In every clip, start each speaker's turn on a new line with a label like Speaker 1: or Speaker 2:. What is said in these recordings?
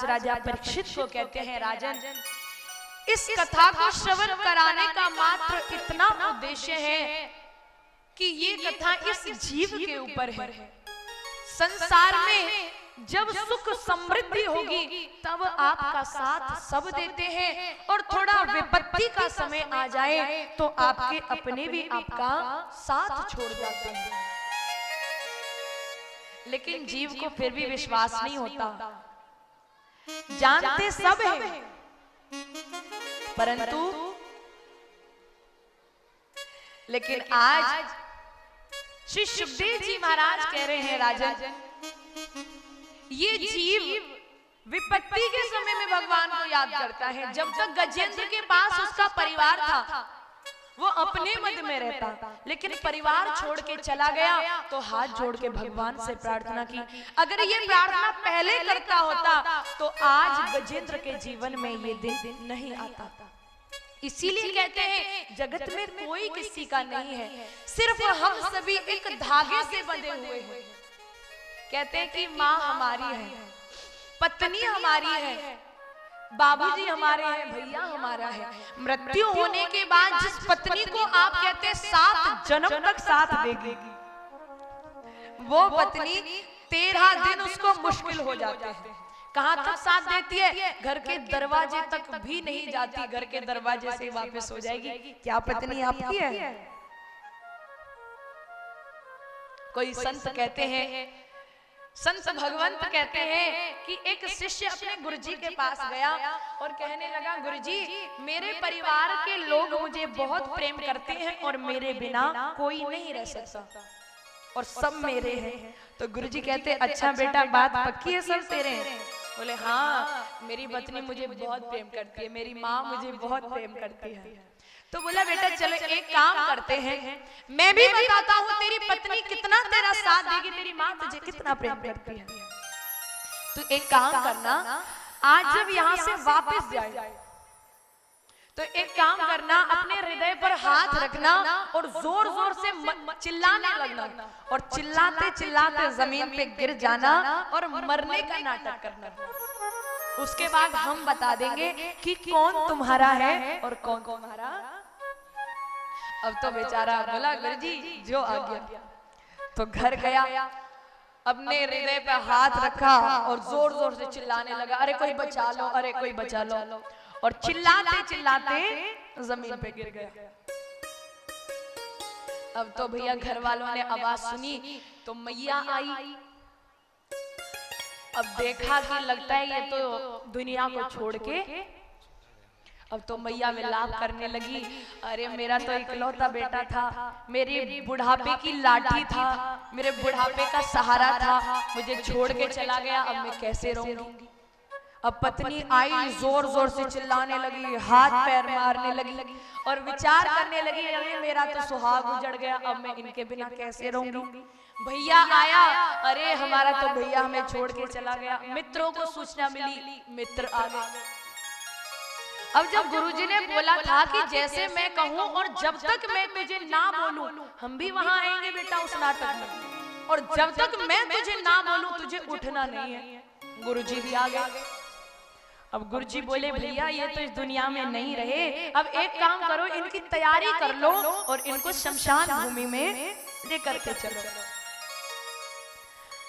Speaker 1: महाराज राजा परीक्षित को कहते हैं, राजन, इस कथा को श्रवण कराने का मात्र इतना उद्देश्य है कि ये कथा इस जीव के ऊपर है। संसार में जब सुख समृद्धि होगी तब आपका साथ सब देते हैं, और थोड़ा विपत्ति का समय आ जाए तो आपके अपने भी आपका साथ छोड़ जाते हैं। लेकिन जीव को फिर भी विश्वास नहीं होता, जानते सब है, परंतु लेकिन आज श्री सुखदेव जी महाराज कह रहे हैं, राजन, ये जीव विपत्ति के समय में भगवान को याद करता है। जब तक गजेंद्र के पास उसका परिवार था वो अपने मध्य में रहता, लेकिन परिवार छोड़ के चला गया तो हाथ जोड़ के भगवान से प्रार्थना की। अगर ये प्रार्थना पहले करता होता तो आज गजेंद्र के जीवन में ये दिन नहीं आता। इसीलिए कहते हैं जगत में कोई किसी का नहीं है, सिर्फ हम सभी एक धागे से बंधे हुए हैं। कहते हैं कि माँ हमारी है, पत्नी हमारी है, बाबूजी हमारे हैं, भैया हमारा है। मृत्यु होने के बाद जिस पत्नी को आप कहते हैं 7 जन्म तक साथ देगी, वो पत्नी 13 दिन उसको मुश्किल हो जाते हैं। कहां तक साथ देती है? घर के दरवाजे तक भी नहीं जाती, घर के दरवाजे से वापस हो जाएगी। क्या पत्नी आपकी है? कोई संत कहते हैं, संत भगवंत कहते हैं कि एक शिष्य अपने गुरुजी के पास गया और कहने लगा, गुरुजी मेरे परिवार के लोग मुझे बहुत प्रेम करते हैं और मेरे बिना कोई नहीं रह सकता और सब मेरे हैं। तो गुरुजी कहते, अच्छा बेटा बात पक्की है, सब तेरे हैं? बोले हाँ, मेरी पत्नी मुझे बहुत प्रेम करती है, मेरी माँ मुझे बहुत प्रेम करती है। तो बोला बेटा चलो एक काम करते हैं, मैं भी बताता हूँ तेरी पत्नी कितना तेरा साथ देगी, तेरी माँ तुझे कितना प्रेम करती है। तो एक काम करना, आज जब यहाँ से वापस जाए तो एक काम करना, अपने हृदय पर हाथ रखना और जोर जोर से चिल्लाने लगना, और चिल्लाते चिल्लाते जमीन पे गिर जाना और मरने का नाटक करना। उसके बाद हम बता देंगे कि कौन तुम्हारा है और कौन तुम्हारा। अब तो बेचारा बोला, गुरुजी जो आ गया। तो घर गया, अपने हृदय पे हाथ रखा और जोर जोर से चिल्लाने लगा, अरे कोई बचा लो, अरे कोई बचा लो, और चिल्लाते चिल्लाते जमीन पे गिर गया। अब तो भैया घर वालों ने आवाज सुनी तो मैया आई। अब देखा कि लगता है ये तो दुनिया को छोड़ के, अब तो मैया विलाप करने लगी, अरे मेरा तो इकलौता बेटा था, मेरी बुढ़ापे की लाठी था, मेरे बुढ़ापे का सहारा था, मुझे छोड़ के चला गया, अब मैं कैसे रहूंगी। अब पत्नी आई, जोर जोर से चिल्लाने लगी, हाथ पैर मारने लगी और विचार करने लगी, अरे मेरा तो सुहाग उजड़ गया, अब मैं इनके बिना कैसे रहूंगी। भैया आया, अरे हमारा तो भैया हमें छोड़ के चला गया। मित्रों को सूचना मिली, मित्र आ गए। अब जब गुरुजी ने बोला था कि जैसे मैं कहूँ और जब तक मैं तुझे ना बोलूं हम भी वहां आएंगे बेटा उस नाटक में, और जब तक मैं तुझे ना बोलूं तुझे उठना नहीं है। गुरुजी भी आ गए। अब गुरुजी बोले, भैया ये तो इस दुनिया में नहीं रहे, अब एक काम करो, इनकी तैयारी कर लो और इनको शमशान भूमि में लेकर के चलो।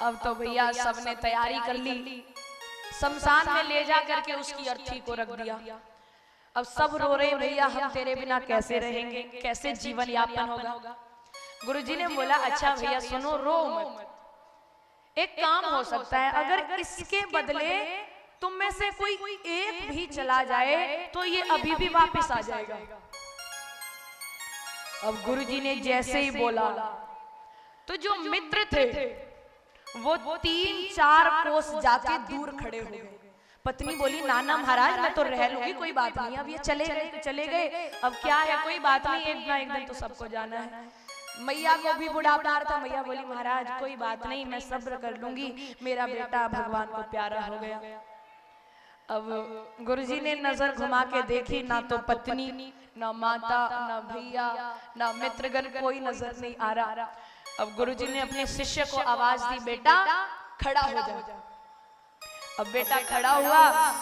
Speaker 1: अब तो भैया सबने तैयारी कर ली, शमशान में ले जा करके उसकी अर्थी को रख दिया। अब सब रो रहे, भैया हम तेरे बिना कैसे रहेंगे, कैसे जीवन यापन होगा। गुरुजी ने बोला, अच्छा भैया सुनो, रो मत, एक काम हो सकता है, अगर इसके बदले तुम में से कोई एक भी चला जाए तो ये अभी भी वापस आ जाएगा। अब गुरुजी ने जैसे ही बोला तो जो मित्र थे वो 3-4 कोस जाके दूर खड़े हो गए। पत्नी बोली, नाना महाराज मैं तो रह लूंगी, कोई बात नहीं, अब ये चले गए तो चले गए, अब क्या है, कोई बात नहीं, एक ना एक दिन तो सबको जाना है। मैया को भी बुढ़ापा था, मैया बोली, महाराज कोई बात नहीं, मैं सब्र कर लूंगी, मेरा बेटा भगवान को प्यारा हो गया। अब गुरुजी ने नजर घुमा के देखी, ना तो पत्नी, ना माता, ना भैया, ना मित्रगण, कोई नजर नहीं आ रहा। अब गुरुजी ने अपने शिष्य को आवाज दी, बेटा खड़ा हो जा। अब बेटा खड़ा हुआ,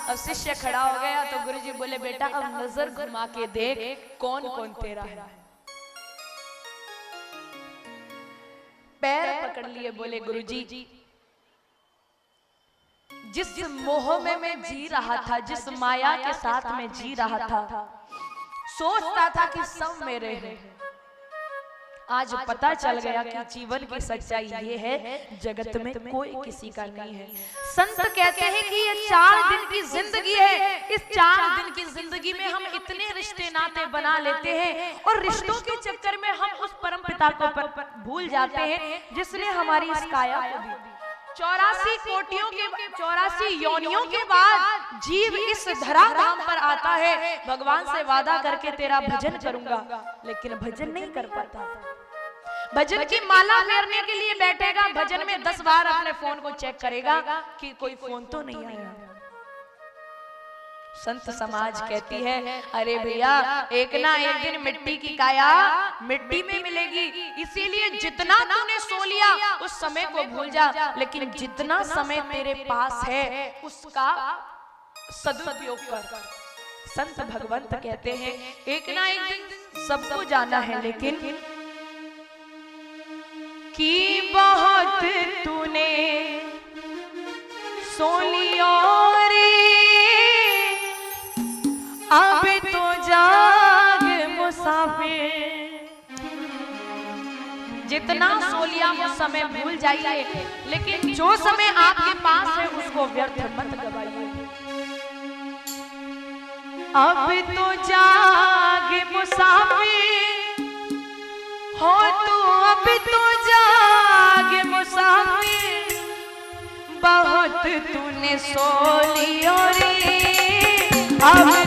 Speaker 1: अब शिष्य खड़ा हो गया तो गुरुजी बोले बेटा अब नजर घुमा के देख कौन कौन तेरा है। पैर पकड़ लिए, बोले गुरुजी जिस मोह में मैं जी रहा था, जिस माया के साथ में जी रहा था, सोचता था कि सब मेरे हैं, आज पता चल गया कि जीवन की सच्चाई ये है जगत में कोई किसी का नहीं है। संत कहते हैं कि ये 4 दिन की जिंदगी है, इस 4 दिन की जिंदगी में हम इतने रिश्ते नाते बना लेते हैं और रिश्तों के चक्कर में हम उस परम पिता को भूल जाते हैं जिसने हमारी इस काया को दी। 84 कोटियों के 84 योनियों के बाद जीव इस धरा धाम पर आता है, भगवान से वादा करके तेरा भजन करूंगा, लेकिन भजन नहीं कर पाता। भजन की माला फेरने के लिए बैठेगा, भजन में 10 बार अपने फोन को चेक करेगा कि कोई फोन तो नहीं आया। संत समाज कहती है अरे भैया एक ना एक दिन मिट्टी की काया मिट्टी में मिलेगी, इसीलिए जितना तूने सो लिया उस समय को भूल जा, लेकिन जितना समय तेरे पास है उसका सदुपयोग कर। संत भगवंत कहते हैं एक ना एक दिन सबको जाना है, लेकिन कि बहुत तूने सो लिया अब तो जाग मुसाफिर। जितना सो लिया वो समय भूल जाइए, लेकिन जो समय आपके पास है उसको व्यर्थ मत गवाइए। अब तो जाग मुसाफिर हो तू, अब तो जाग मुसाफिर, बहुत तूने सो लिया रे अब